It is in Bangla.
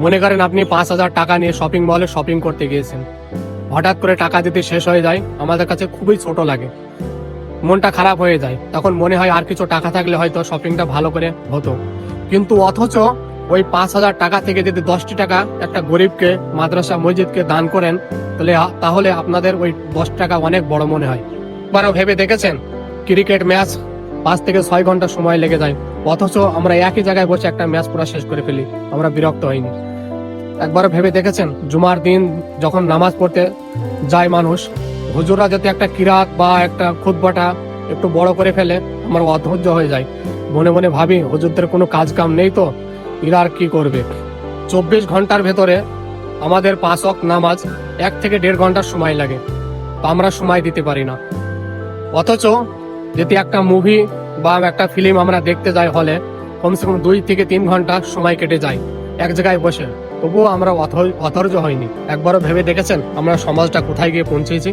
মনে করেন আপনি 5,000 টাকা নিয়ে শপিং মলে শপিং করতে গিয়েছেন, হঠাৎ করে টাকা দিতে শেষ হয়ে যায়, আমাদের কাছে খুবই ছোট লাগে, মনটা খারাপ হয়ে যায়। তখন মনে হয় আর কিছু টাকা থাকলে হয়তো শপিংটা ভালো করে হতো। কিন্তু অথচ ওই 5,000 টাকা থেকে যদি 10টি টাকা একটা গরিবকে, মাদ্রাসা, মসজিদকে দান করেন, তাহলে আপনাদের ওই 10 টাকা অনেক বড় মনে হয়। একবারও ভেবে দেখেছেন ক্রিকেট ম্যাচ 5 থেকে 6 ঘন্টা সময় লেগে যায়, অথচ আমরা একই জায়গায় বসে একটা ম্যাচ পুরো শেষ করে ফেলি, আমরা বিরক্ত হইনি। একবারও ভেবে দেখেছেন জুমার দিন যখন নামাজ পড়তে যায় মানুষ, হুজুররা যদি একটা কিরাত বা একটা খুতবাটা একটু বড় করে ফেলে, আমার অধৈর্য হয়ে যায়। মনে মনে ভাবি হুজুরদের কোনো কাজ কাম নেই তো, এরা আর কি করবে। 24 ঘন্টার ভেতরে আমাদের 5 ওয়াক্ত নামাজ 1 থেকে 1.5 ঘন্টার সময় লাগে, তো আমরা সময় দিতে পারি না। অথচ যদি একটা মুভি বা একটা ফিল্ম আমরা দেখতে যাই হলে, কমসে কম 2 থেকে 3 ঘন্টা সময় কেটে যায় এক জায়গায় বসে, তবুও আমরা অধৈর্য হয়নি। একবারও ভেবে দেখেছেন আমরা সমাজটা কোথায় গিয়ে পৌঁছেছি?